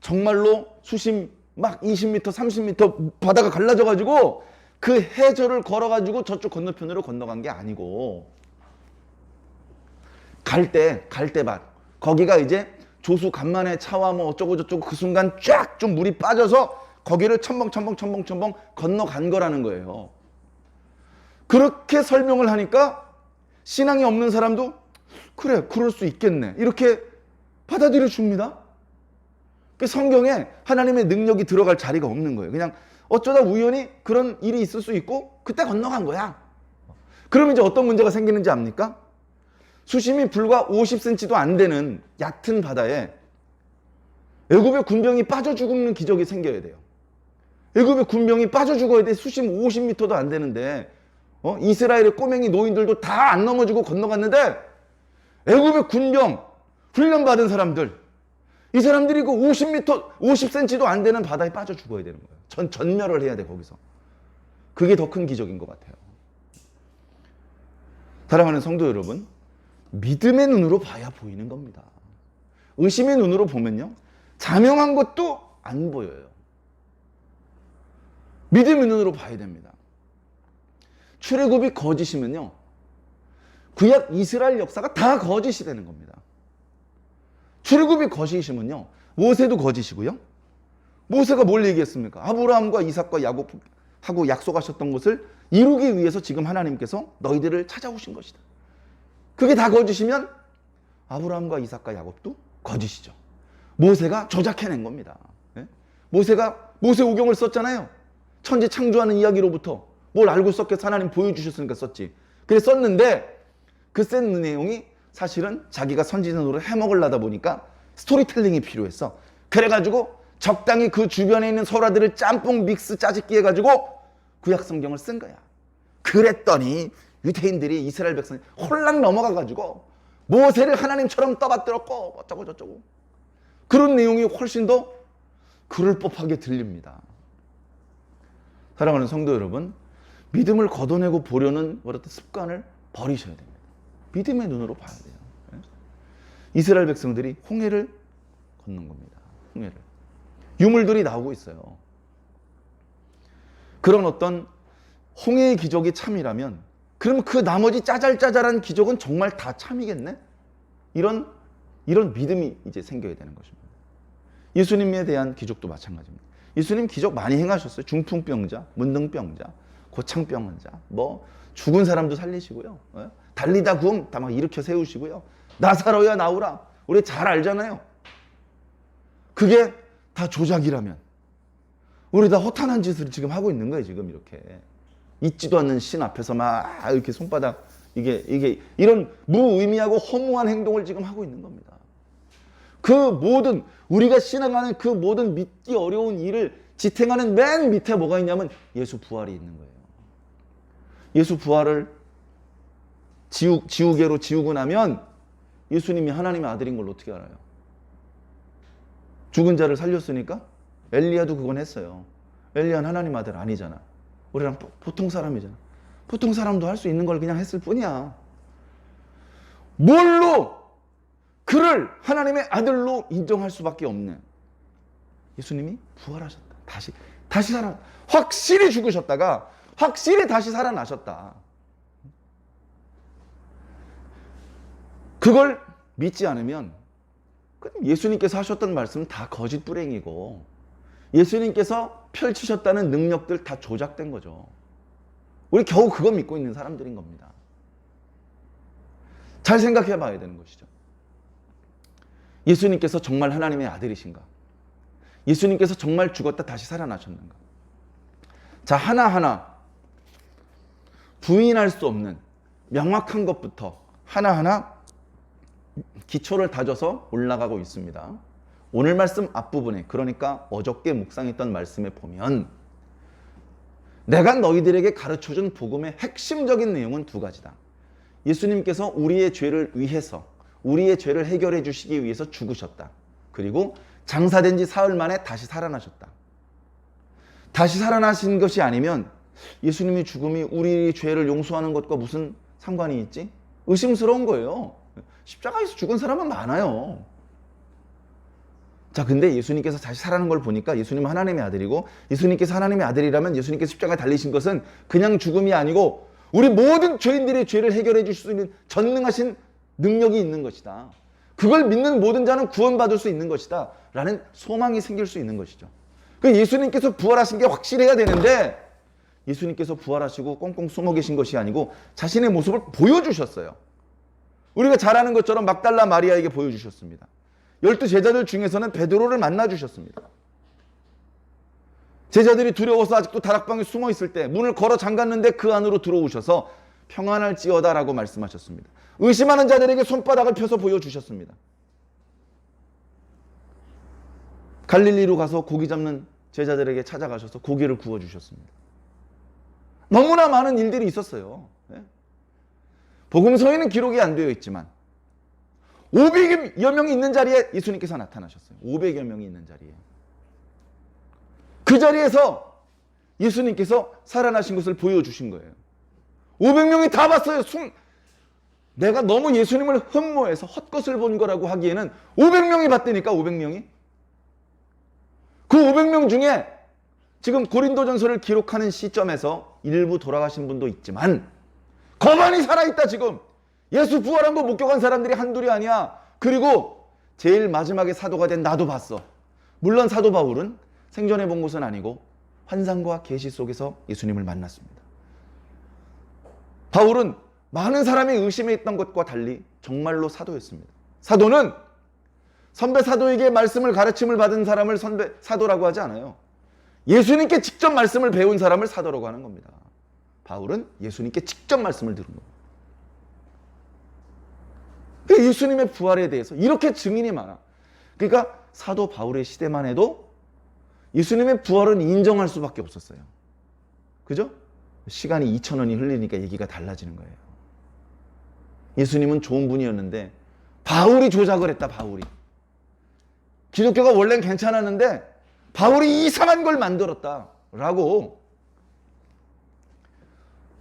[SPEAKER 1] 정말로 수심 막 20m, 30m 바다가 갈라져가지고 그 해저를 걸어가지고 저쪽 건너편으로 건너간 게 아니고 갈대밭 거기가 이제 조수 간만에 차와 어쩌고 저쩌고 그 순간 쫙 좀 물이 빠져서 거기를 첨벙 건너간 거라는 거예요. 그렇게 설명을 하니까 신앙이 없는 사람도 그래 그럴 수 있겠네 이렇게 받아들여 줍니다. 성경에 하나님의 능력이 들어갈 자리가 없는 거예요. 그냥 어쩌다 우연히 그런 일이 있을 수 있고 그때 건너간 거야. 그러면 이제 어떤 문제가 생기는지 압니까? 수심이 불과 50cm도 안 되는 얕은 바다에 애굽의 군병이 빠져 죽는 기적이 생겨야 돼요. 애굽의 군병이 빠져 죽어야 돼. 수심 50m도 안 되는데 이스라엘의 꼬맹이 노인들도 다 안 넘어지고 건너갔는데 애굽의 군병 훈련받은 사람들 이 사람들이 그 50cm도 안 되는 바다에 빠져 죽어야 되는 거예요. 전멸을 해야 돼 거기서. 그게 더 큰 기적인 것 같아요. 사랑하는 성도 여러분, 믿음의 눈으로 봐야 보이는 겁니다. 의심의 눈으로 보면요, 자명한 것도 안 보여요. 믿음의 눈으로 봐야 됩니다. 출애굽이 거짓이면요, 구약 이스라엘 역사가 다 거짓이 되는 겁니다. 출애굽이 거짓이면요, 모세도 거짓이고요. 모세가 뭘 얘기했습니까? 아브라함과 이삭과 야곱하고 약속하셨던 것을 이루기 위해서 지금 하나님께서 너희들을 찾아오신 것이다. 그게 다 거짓이면 아브라함과 이삭과 야곱도 거짓이죠. 모세가 조작해낸 겁니다. 모세가 모세오경을 썼잖아요. 천지 창조하는 이야기로부터 뭘 알고 썼겠어? 하나님 보여주셨으니까 썼지. 그래 썼는데 그 쓴 내용이 사실은 자기가 선지자노릇 해먹으려다 보니까 스토리텔링이 필요했어. 그래가지고 적당히 그 주변에 있는 설화들을 짬뽕 믹스 짜집기 해가지고 구약 성경을 쓴 거야. 그랬더니 유대인들이 이스라엘 백성이 홀랑 넘어가가지고 모세를 하나님처럼 떠받들었고 어쩌고 저쩌고 그런 내용이 훨씬 더 그럴 법하게 들립니다. 사랑하는 성도 여러분, 믿음을 걷어내고 보려는 어떤 습관을 버리셔야 됩니다. 믿음의 눈으로 봐야 돼요. 이스라엘 백성들이 홍해를 걷는 겁니다. 홍해를. 유물들이 나오고 있어요. 그런 어떤 홍해의 기적이 참이라면 그럼 그 나머지 짜잘짜잘한 기적은 정말 다 참이겠네? 이런 믿음이 이제 생겨야 되는 것입니다. 예수님에 대한 기적도 마찬가지입니다. 예수님 기적 많이 행하셨어요. 중풍병자, 문둥병자, 고창병 환자, 뭐 죽은 사람도 살리시고요. 달리다 구음 다 막 일으켜 세우시고요. 나사로야 나오라. 우리 잘 알잖아요. 그게 다 조작이라면 우리 다 허탄한 짓을 지금 하고 있는 거예요. 지금 이렇게 있지도 않는 신 앞에서 막 이렇게 손바닥 이게 이런 무의미하고 허무한 행동을 지금 하고 있는 겁니다. 그 모든 우리가 신앙하는 그 모든 믿기 어려운 일을 지탱하는 맨 밑에 뭐가 있냐면 예수 부활이 있는 거예요. 예수 부활을 지우개로 지우고 나면 예수님이 하나님의 아들인 걸 어떻게 알아요? 죽은 자를 살렸으니까? 엘리야도 그건 했어요. 엘리야는 하나님 아들 아니잖아. 우리랑 보통 사람이잖아. 보통 사람도 할 수 있는 걸 그냥 했을 뿐이야. 뭘로 그를 하나님의 아들로 인정할 수밖에 없네. 예수님이 부활하셨다. 다시 살아. 확실히 죽으셨다가 확실히 다시 살아나셨다. 그걸 믿지 않으면 예수님께서 하셨던 말씀은 다 거짓 불행이고 예수님께서 펼치셨다는 능력들 다 조작된 거죠. 우리 겨우 그거 믿고 있는 사람들인 겁니다. 잘 생각해 봐야 되는 것이죠. 예수님께서 정말 하나님의 아들이신가? 예수님께서 정말 죽었다 다시 살아나셨는가? 자, 하나하나 부인할 수 없는 명확한 것부터 하나하나 기초를 다져서 올라가고 있습니다. 오늘 말씀 앞부분에, 그러니까 어저께 묵상했던 말씀에 보면 내가 너희들에게 가르쳐준 복음의 핵심적인 내용은 두 가지다. 예수님께서 우리의 죄를 위해서, 우리의 죄를 해결해 주시기 위해서 죽으셨다. 그리고 장사된 지 사흘 만에 다시 살아나셨다. 다시 살아나신 것이 아니면 예수님의 죽음이 우리의 죄를 용서하는 것과 무슨 상관이 있지? 의심스러운 거예요. 십자가에서 죽은 사람은 많아요. 자, 근데 예수님께서 다시 살아난 걸 보니까 예수님은 하나님의 아들이고 예수님께서 하나님의 아들이라면 예수님께서 십자가에 달리신 것은 그냥 죽음이 아니고 우리 모든 죄인들의 죄를 해결해 줄 수 있는 전능하신 능력이 있는 것이다. 그걸 믿는 모든 자는 구원받을 수 있는 것이다. 라는 소망이 생길 수 있는 것이죠. 그 예수님께서 부활하신 게 확실해야 되는데 예수님께서 부활하시고 꽁꽁 숨어 계신 것이 아니고 자신의 모습을 보여주셨어요. 우리가 잘 아는 것처럼 막달라 마리아에게 보여주셨습니다. 12 제자들 중에서는 베드로를 만나주셨습니다. 제자들이 두려워서 아직도 다락방에 숨어 있을 때 문을 걸어 잠갔는데 그 안으로 들어오셔서 평안할지어다 라고 말씀하셨습니다. 의심하는 자들에게 손바닥을 펴서 보여주셨습니다. 갈릴리로 가서 고기 잡는 제자들에게 찾아가셔서 고기를 구워주셨습니다. 너무나 많은 일들이 있었어요. 복음서에는 기록이 안 되어 있지만 500여 명이 있는 자리에 예수님께서 나타나셨어요. 500여 명이 있는 자리에. 그 자리에서 예수님께서 살아나신 것을 보여주신 거예요. 500명이 다 봤어요. 내가 너무 예수님을 흠모해서 헛것을 본 거라고 하기에는 500명이 봤다니까. 500명이. 그 500명 중에 지금 고린도전서를 기록하는 시점에서 일부 돌아가신 분도 있지만 거만히 살아있다. 지금 예수 부활한 거 목격한 사람들이 한둘이 아니야. 그리고 제일 마지막에 사도가 된 나도 봤어. 물론 사도 바울은 생전에 본 것은 아니고 환상과 계시 속에서 예수님을 만났습니다. 바울은 많은 사람이 의심해 있던 것과 달리 정말로 사도였습니다. 사도는 선배 사도에게 말씀을 가르침을 받은 사람을 선배 사도라고 하지 않아요. 예수님께 직접 말씀을 배운 사람을 사도라고 하는 겁니다. 바울은 예수님께 직접 말씀을 들은 겁니다. 예수님의 부활에 대해서 이렇게 증인이 많아. 그러니까 사도 바울의 시대만 해도 예수님의 부활은 인정할 수밖에 없었어요. 그죠? 시간이 2000년이 흘리니까 얘기가 달라지는 거예요. 예수님은 좋은 분이었는데 바울이 조작을 했다. 바울이. 기독교가 원래는 괜찮았는데 바울이 이상한 걸 만들었다라고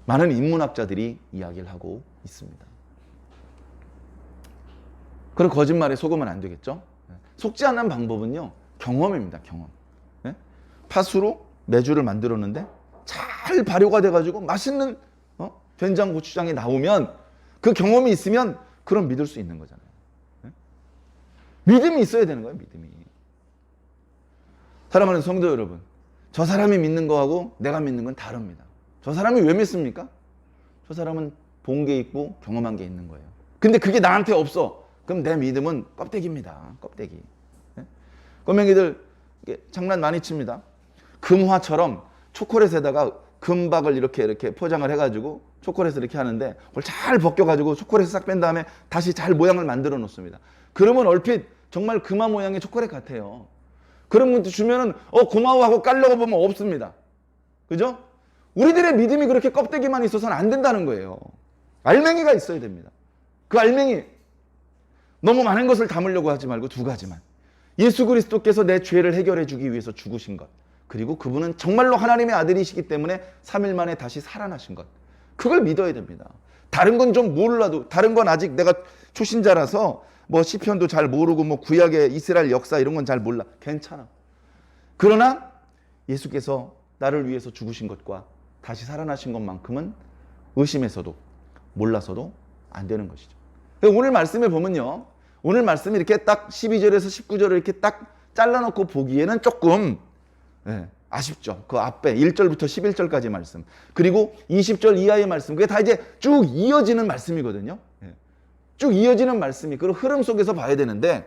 [SPEAKER 1] 많은 인문학자들이 이야기를 하고 있습니다. 그런 거짓말에 속으면 안 되겠죠? 속지 않는 방법은요, 경험입니다. 경험. 팥으로 메주를 만들었는데 잘 발효가 돼가지고 맛있는 된장 고추장이 나오면 그 경험이 있으면 그럼 믿을 수 있는 거잖아요. 믿음이 있어야 되는 거예요. 믿음이. 사랑하는 성도 여러분, 저 사람이 믿는 거하고 내가 믿는 건 다릅니다. 저 사람이 왜 믿습니까? 저 사람은 본 게 있고 경험한 게 있는 거예요. 근데 그게 나한테 없어. 그럼 내 믿음은 껍데기입니다. 껍데기. 꼬맹이들 장난 많이 칩니다. 금화처럼 초콜릿에다가 금박을 이렇게 포장을 해가지고 초콜릿을 이렇게 하는데 그걸 잘 벗겨가지고 초콜릿을 싹 뺀 다음에 다시 잘 모양을 만들어 놓습니다. 그러면 얼핏 정말 금화 모양의 초콜릿 같아요. 그런 것도 주면은 고마워하고 깔려고 보면 없습니다. 그죠? 우리들의 믿음이 그렇게 껍데기만 있어서는 안 된다는 거예요. 알맹이가 있어야 됩니다. 그 알맹이 너무 많은 것을 담으려고 하지 말고 두 가지만. 예수 그리스도께서 내 죄를 해결해 주기 위해서 죽으신 것. 그리고 그분은 정말로 하나님의 아들이시기 때문에 3일 만에 다시 살아나신 것. 그걸 믿어야 됩니다. 다른 건 좀 몰라도, 다른 건 아직 내가 초신자라서 뭐 시편도 잘 모르고 뭐 구약의 이스라엘 역사 이런 건 잘 몰라. 괜찮아. 그러나 예수께서 나를 위해서 죽으신 것과 다시 살아나신 것만큼은 의심해서도 몰라서도 안 되는 것이죠. 오늘 말씀에 보면요. 오늘 말씀이 이렇게 딱 12절에서 19절을 이렇게 딱 잘라놓고 보기에는 조금 아쉽죠. 그 앞에 1절부터 11절까지 말씀. 그리고 20절 이하의 말씀. 그게 다 이제 쭉 이어지는 말씀이거든요. 쭉 이어지는 말씀이 그 흐름 속에서 봐야 되는데,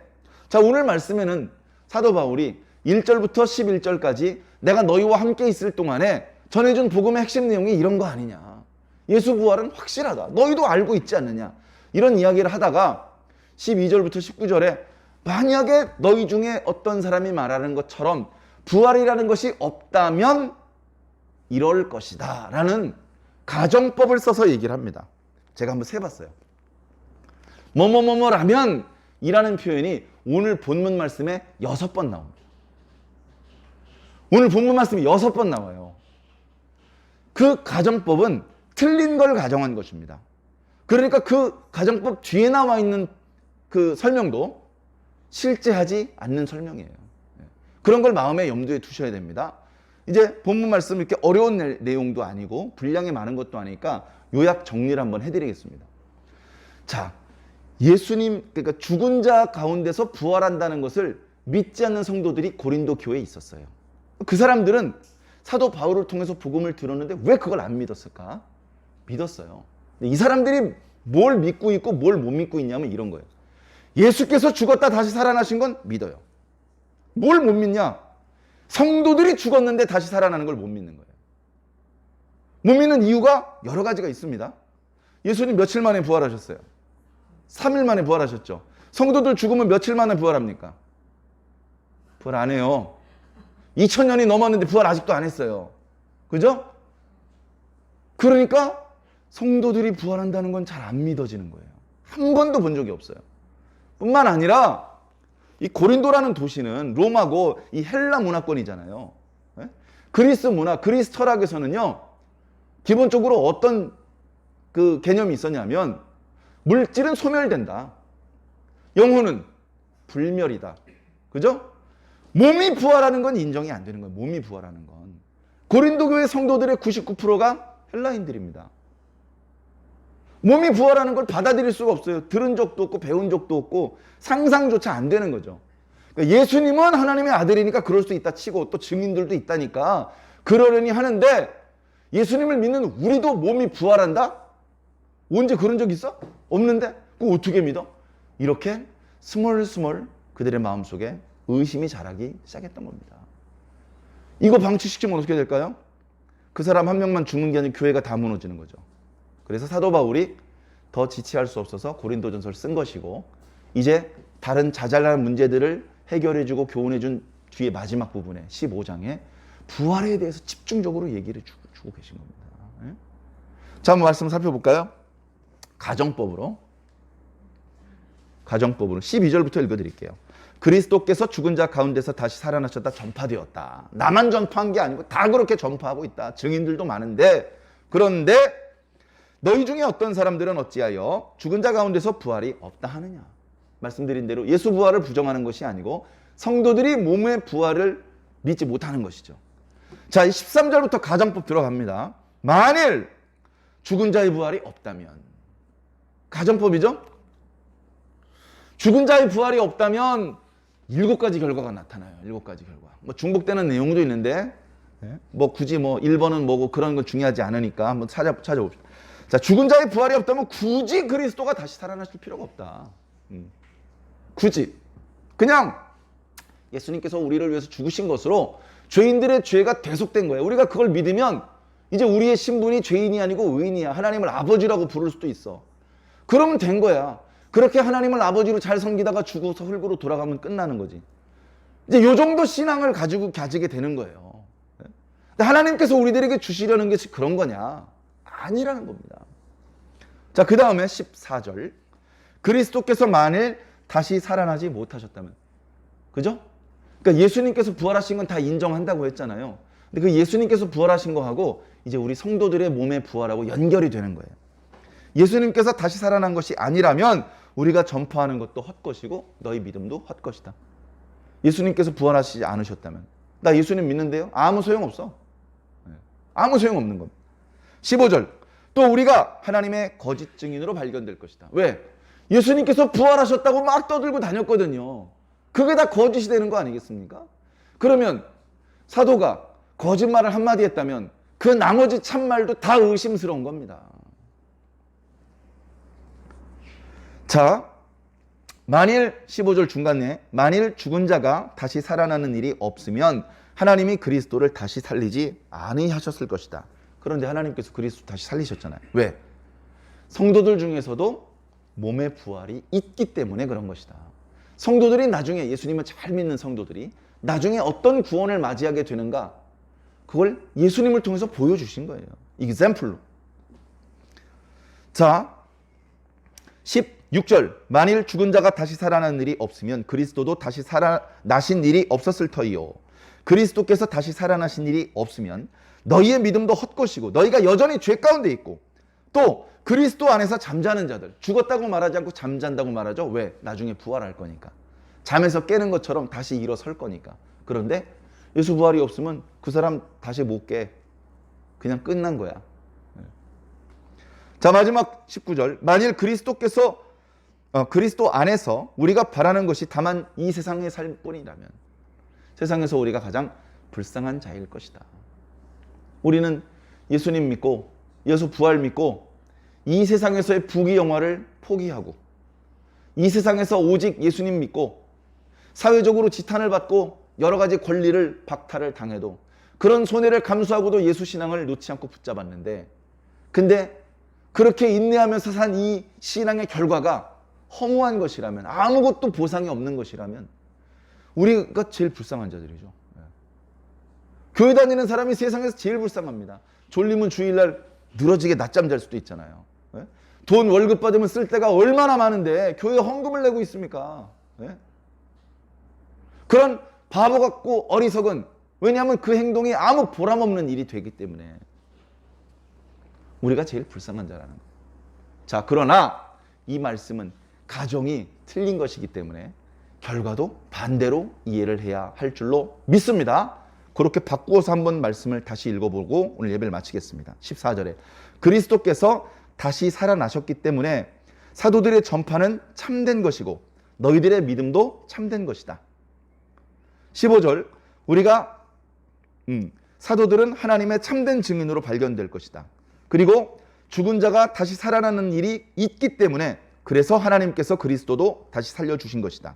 [SPEAKER 1] 자, 오늘 말씀에는 사도 바울이 1절부터 11절까지 내가 너희와 함께 있을 동안에 전해준 복음의 핵심 내용이 이런 거 아니냐. 예수 부활은 확실하다. 너희도 알고 있지 않느냐. 이런 이야기를 하다가 12절부터 19절에 만약에 너희 중에 어떤 사람이 말하는 것처럼 부활이라는 것이 없다면 이럴 것이다 라는 가정법을 써서 얘기를 합니다. 제가 한번 세봤어요. 뭐뭐뭐뭐라면 이라는 표현이 오늘 본문 말씀에 6번 나옵니다. 오늘 본문 말씀이 6번 나와요. 그 가정법은 틀린 걸 가정한 것입니다. 그러니까 그 가정법 뒤에 나와 있는 그 설명도 실제 하지 않는 설명이에요. 그런 걸 마음에 염두에 두셔야 됩니다. 이제 본문 말씀 이렇게 어려운 내용도 아니고 분량이 많은 것도 아니니까 요약 정리를 한번 해드리겠습니다. 자, 예수님, 그러니까 죽은 자 가운데서 부활한다는 것을 믿지 않는 성도들이 고린도 교회에 있었어요. 그 사람들은 사도 바울을 통해서 복음을 들었는데 왜 그걸 안 믿었을까? 믿었어요. 이 사람들이 뭘 믿고 있고 뭘 못 믿고 있냐면 이런 거예요. 예수께서 죽었다 다시 살아나신 건 믿어요. 뭘 못 믿냐? 성도들이 죽었는데 다시 살아나는 걸 못 믿는 거예요. 못 믿는 이유가 여러 가지가 있습니다. 예수님 며칠 만에 부활하셨어요? 3일 만에 부활하셨죠. 성도들 죽으면 며칠 만에 부활합니까? 부활 안 해요. 2000년이 넘었는데 부활 아직도 안 했어요. 그죠? 그러니까 성도들이 부활한다는 건 잘 안 믿어지는 거예요. 한 번도 본 적이 없어요. 뿐만 아니라 이 고린도라는 도시는 로마고 이 헬라 문화권이잖아요. 그리스 문화, 그리스 철학에서는요, 기본적으로 어떤 그 개념이 있었냐면 물질은 소멸된다. 영혼은 불멸이다. 그죠? 몸이 부활하는 건 인정이 안 되는 거예요. 몸이 부활하는 건. 고린도 교회 성도들의 99%가 헬라인들입니다. 몸이 부활하는 걸 받아들일 수가 없어요. 들은 적도 없고 배운 적도 없고 상상조차 안 되는 거죠. 그러니까 예수님은 하나님의 아들이니까 그럴 수 있다 치고 또 증인들도 있다니까 그러려니 하는데 예수님을 믿는 우리도 몸이 부활한다? 언제 그런 적 있어? 없는데? 그거 어떻게 믿어? 이렇게 스멀스멀 그들의 마음속에 의심이 자라기 시작했던 겁니다. 이거 방치시키면 어떻게 될까요? 그 사람 한 명만 죽는 게 아니라 교회가 다 무너지는 거죠. 그래서 사도 바울이 더 지체할 수 없어서 고린도전서를 쓴 것이고, 이제 다른 자잘한 문제들을 해결해주고 교훈해준 뒤에 마지막 부분에 15장에 부활에 대해서 집중적으로 얘기를 주고 계신 겁니다. 자, 한번 말씀 살펴볼까요? 가정법으로 12절부터 읽어드릴게요. 그리스도께서 죽은 자 가운데서 다시 살아나셨다 전파되었다. 나만 전파한 게 아니고 다 그렇게 전파하고 있다. 증인들도 많은데, 그런데 너희 중에 어떤 사람들은 어찌하여 죽은 자 가운데서 부활이 없다 하느냐. 말씀드린 대로 예수 부활을 부정하는 것이 아니고 성도들이 몸의 부활을 믿지 못하는 것이죠. 자, 13절부터 가정법 들어갑니다. 만일 죽은 자의 부활이 없다면, 가정법이죠? 죽은 자의 부활이 없다면 7가지 결과가 나타나요. 7가지 결과. 뭐 중복되는 내용도 있는데, 뭐 굳이 뭐 1번은 뭐고 그런 건 중요하지 않으니까 한번 찾아봅시다. 자, 죽은 자의 부활이 없다면 굳이 그리스도가 다시 살아나실 필요가 없다. 굳이. 그냥 예수님께서 우리를 위해서 죽으신 것으로 죄인들의 죄가 대속된 거예요. 우리가 그걸 믿으면 이제 우리의 신분이 죄인이 아니고 의인이야. 하나님을 아버지라고 부를 수도 있어. 그러면 된 거야. 그렇게 하나님을 아버지로 잘 섬기다가 죽어서 흙으로 돌아가면 끝나는 거지. 이제 요 정도 신앙을 가지게 되는 거예요. 근데 하나님께서 우리들에게 주시려는 것이 그런 거냐? 아니라는 겁니다. 자, 그 다음에 14절. 그리스도께서 만일 다시 살아나지 못하셨다면. 그죠? 그러니까 예수님께서 부활하신 건 다 인정한다고 했잖아요. 근데 그 예수님께서 부활하신 거하고 이제 우리 성도들의 몸의 부활하고 연결이 되는 거예요. 예수님께서 다시 살아난 것이 아니라면 우리가 전파하는 것도 헛것이고 너희 믿음도 헛것이다. 예수님께서 부활하시지 않으셨다면. 나 예수님 믿는데요? 아무 소용없어. 아무 소용없는 겁니다. 15절. 또 우리가 하나님의 거짓 증인으로 발견될 것이다. 왜? 예수님께서 부활하셨다고 막 떠들고 다녔거든요. 그게 다 거짓이 되는 거 아니겠습니까? 그러면 사도가 거짓말을 한마디 했다면 그 나머지 참말도 다 의심스러운 겁니다. 자, 만일 15절 중간에 만일 죽은 자가 다시 살아나는 일이 없으면 하나님이 그리스도를 다시 살리지 아니하셨을 것이다. 그런데 하나님께서 그리스도 다시 살리셨잖아요. 왜? 성도들 중에서도 몸의 부활이 있기 때문에 그런 것이다. 성도들이 나중에, 예수님을 잘 믿는 성도들이 나중에 어떤 구원을 맞이하게 되는가, 그걸 예수님을 통해서 보여주신 거예요. example로. 자, 16절. 만일 죽은 자가 다시 살아나는 일이 없으면 그리스도도 다시 살아나신 일이 없었을 터이요. 그리스도께서 다시 살아나신 일이 없으면 너희의 믿음도 헛것이고 너희가 여전히 죄 가운데 있고, 또 그리스도 안에서 잠자는 자들, 죽었다고 말하지 않고 잠잔다고 말하죠. 왜? 나중에 부활할 거니까. 잠에서 깨는 것처럼 다시 일어설 거니까. 그런데 예수 부활이 없으면 그 사람 다시 못 깨. 그냥 끝난 거야. 자, 마지막 19절. 만일 그리스도 안에서 우리가 바라는 것이 다만 이 세상의 삶뿐이라면 세상에서 우리가 가장 불쌍한 자일 것이다. 우리는 예수님 믿고 예수 부활 믿고 이 세상에서의 부귀영화를 포기하고 이 세상에서 오직 예수님 믿고 사회적으로 지탄을 받고 여러 가지 권리를 박탈을 당해도 그런 손해를 감수하고도 예수 신앙을 놓지 않고 붙잡았는데, 근데 그렇게 인내하면서 산 이 신앙의 결과가 허무한 것이라면, 아무것도 보상이 없는 것이라면 우리가 제일 불쌍한 자들이죠. 교회 다니는 사람이 세상에서 제일 불쌍합니다. 졸리면 주일날 늘어지게 낮잠 잘 수도 있잖아요. 돈 월급 받으면 쓸 데가 얼마나 많은데 교회에 헌금을 내고 있습니까? 그런 바보 같고 어리석은, 왜냐하면 그 행동이 아무 보람없는 일이 되기 때문에 우리가 제일 불쌍한 자라는 거예요. 자, 그러나 이 말씀은 가정이 틀린 것이기 때문에 결과도 반대로 이해를 해야 할 줄로 믿습니다. 그렇게 바꾸어서 한번 말씀을 다시 읽어보고 오늘 예배를 마치겠습니다. 14절에 그리스도께서 다시 살아나셨기 때문에 사도들의 전파는 참된 것이고 너희들의 믿음도 참된 것이다. 15절 우리가 사도들은 하나님의 참된 증인으로 발견될 것이다. 그리고 죽은 자가 다시 살아나는 일이 있기 때문에 그래서 하나님께서 그리스도도 다시 살려주신 것이다.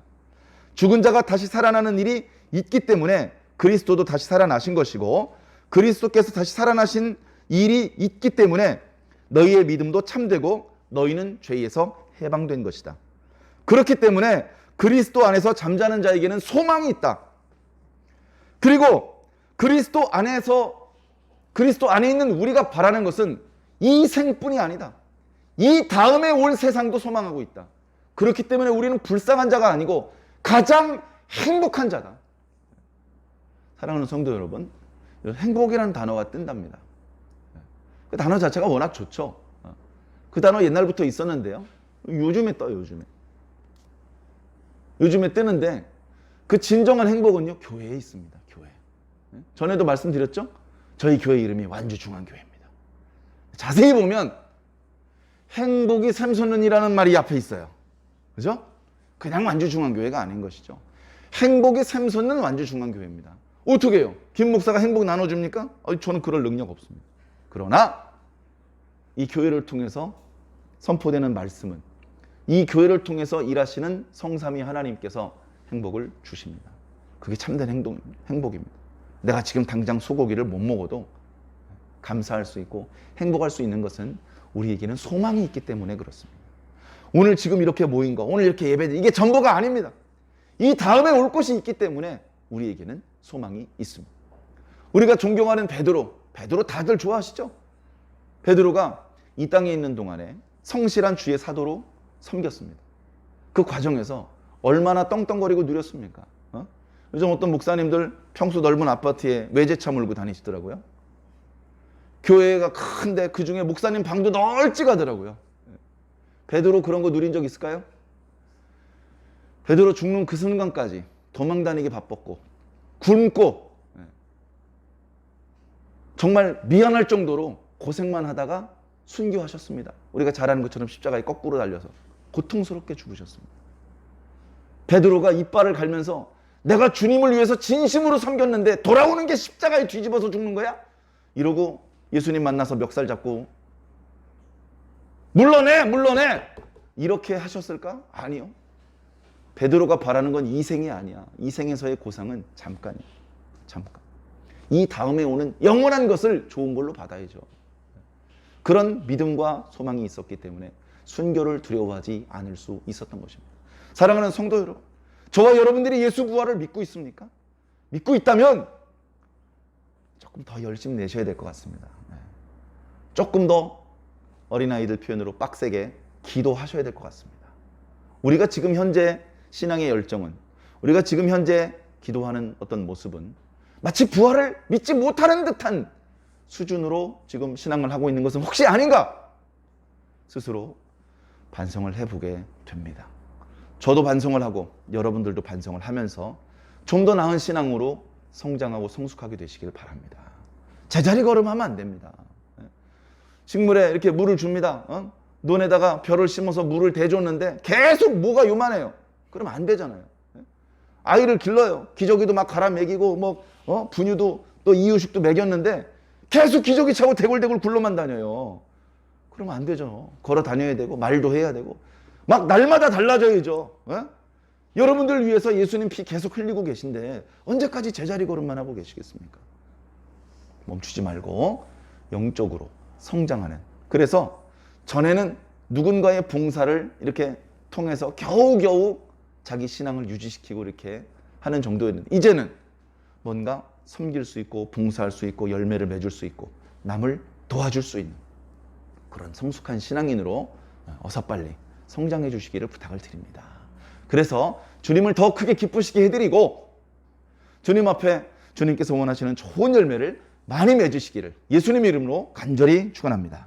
[SPEAKER 1] 죽은 자가 다시 살아나는 일이 있기 때문에 그리스도도 다시 살아나신 것이고, 그리스도께서 다시 살아나신 일이 있기 때문에 너희의 믿음도 참되고 너희는 죄에서 해방된 것이다. 그렇기 때문에 그리스도 안에서 잠자는 자에게는 소망이 있다. 그리고 그리스도 안에 있는 우리가 바라는 것은 이 생뿐이 아니다. 이 다음에 올 세상도 소망하고 있다. 그렇기 때문에 우리는 불쌍한 자가 아니고 가장 행복한 자다. 사랑하는 성도 여러분, 행복이라는 단어가 뜬답니다. 그 단어 자체가 워낙 좋죠. 그 단어 옛날부터 있었는데요. 요즘에 떠요, 요즘에 뜨는데, 그 진정한 행복은요, 교회에 있습니다. 교회. 전에도 말씀드렸죠? 저희 교회 이름이 완주중앙교회입니다. 자세히 보면 행복이 샘솟는이라는 말이 앞에 있어요. 그죠? 그냥 완주중앙교회가 아닌 것이죠. 행복이 샘솟는 완주중앙교회입니다. 어떻게 해요? 김 목사가 행복 나눠줍니까? 저는 그럴 능력 없습니다. 그러나 이 교회를 통해서 선포되는 말씀은, 이 교회를 통해서 일하시는 성삼위 하나님께서 행복을 주십니다. 그게 참된 행복입니다. 내가 지금 당장 소고기를 못 먹어도 감사할 수 있고 행복할 수 있는 것은 우리에게는 소망이 있기 때문에 그렇습니다. 오늘 지금 이렇게 모인 거, 오늘 이렇게 예배드, 이게 전부가 아닙니다. 이 다음에 올 것이 있기 때문에 우리에게는 소망이 있습니다. 우리가 존경하는 베드로 다들 좋아하시죠? 베드로가 이 땅에 있는 동안에 성실한 주의 사도로 섬겼습니다. 그 과정에서 얼마나 떵떵거리고 누렸습니까? 요즘 어떤 목사님들 평수 넓은 아파트에 외제차 몰고 다니시더라고요. 교회가 큰데 그 중에 목사님 방도 널찍하더라고요. 베드로 그런 거 누린 적 있을까요? 베드로 죽는 그 순간까지 도망다니기 바빴고 굶고 정말 미안할 정도로 고생만 하다가 순교하셨습니다. 우리가 잘 아는 것처럼 십자가에 거꾸로 달려서 고통스럽게 죽으셨습니다. 베드로가 이빨을 갈면서 내가 주님을 위해서 진심으로 섬겼는데 돌아오는 게 십자가에 뒤집어서 죽는 거야? 이러고 예수님 만나서 멱살 잡고 물러내 이렇게 하셨을까? 아니요. 베드로가 바라는 건 이 생이 아니야. 이 생에서의 고상은 잠깐이야. 잠깐. 이 다음에 오는 영원한 것을 좋은 걸로 받아야죠. 그런 믿음과 소망이 있었기 때문에 순교를 두려워하지 않을 수 있었던 것입니다. 사랑하는 성도 여러분, 저와 여러분들이 예수 부활을 믿고 있습니까? 믿고 있다면 조금 더 열심히 내셔야 될 것 같습니다. 조금 더 어린아이들 표현으로 빡세게 기도하셔야 될 것 같습니다. 우리가 지금 현재 신앙의 열정은, 우리가 지금 현재 기도하는 어떤 모습은 마치 부활을 믿지 못하는 듯한 수준으로 지금 신앙을 하고 있는 것은 혹시 아닌가? 스스로 반성을 해보게 됩니다. 저도 반성을 하고 여러분들도 반성을 하면서 좀 더 나은 신앙으로 성장하고 성숙하게 되시길 바랍니다. 제자리 걸음하면 안 됩니다. 식물에 이렇게 물을 줍니다. 논에다가 벼를 심어서 물을 대줬는데 계속 뭐가 요만해요. 그러면 안 되잖아요. 아이를 길러요. 기저귀도 막 갈아 먹이고 분유도 또 이유식도 먹였는데 계속 기저귀 차고 대굴대굴 굴러만 다녀요. 그러면 안 되죠. 걸어 다녀야 되고 말도 해야 되고 막 날마다 달라져야죠. 여러분들 위해서 예수님 피 계속 흘리고 계신데 언제까지 제자리 걸음만 하고 계시겠습니까? 멈추지 말고 영적으로 성장하는, 그래서 전에는 누군가의 봉사를 이렇게 통해서 겨우겨우 자기 신앙을 유지시키고 이렇게 하는 정도였는데 이제는 뭔가 섬길 수 있고 봉사할 수 있고 열매를 맺을 수 있고 남을 도와줄 수 있는 그런 성숙한 신앙인으로 어서 빨리 성장해 주시기를 부탁을 드립니다. 그래서 주님을 더 크게 기쁘시게 해드리고 주님 앞에 주님께서 원하시는 좋은 열매를 많이 맺으시기를 예수님 이름으로 간절히 축원합니다.